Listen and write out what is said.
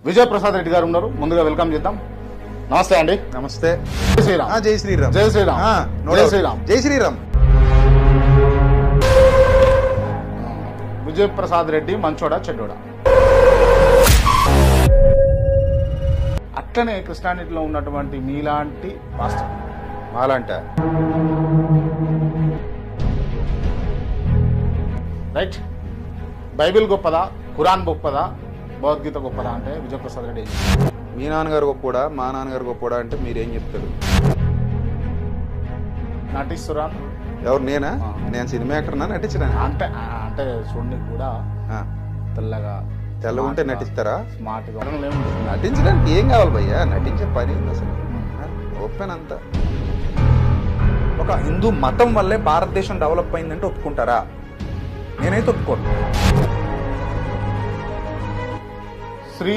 విజయప్రసాద్ రెడ్డి గారు ఉన్నారు. ముందుగా వెల్కమ్ చేద్దాం. నమస్తే అండి. నమస్తే. జై శ్రీరామ్. జై శ్రీరామ్. జై శ్రీరామ్. జై శ్రీరామ్. జై శ్రీరామ్. విజయప్రసాద్ రెడ్డి మంచోడా చెడ్డోడా? అట్లనే కృష్ణానదిలో ఉన్నటువంటి మీలాంటి పాస్టర్ మాలంట రైట్. బైబిల్ గొప్పదా, ఖురాన్ గొప్పదా, భగవద్గీత గొప్పదా అంటే విజయప్రసాద్ రెడ్డి మీ నాన్నగారు గొప్పడా మా నాన్నగారు గొప్పడా అంటే మీరేం చెప్తారు? నటిస్తురా? ఎవరు? నేనా? నేను సినిమా యాక్టర్నా నటించడా? అంటే అంటే చూడండి కూడా తెల్లగా తెల్ల ఉంటే నటిస్తారా? స్మార్ట్గా నటించడానికి ఏం కావాలి భయ్యా? నటించే పని ఉంది అసలు. ఓపెన్ అంతా. ఒక హిందూ మతం వల్లే భారతదేశం డెవలప్ అయిందంటే ఒప్పుకుంటారా? నేనైతే ఒప్పుకోను.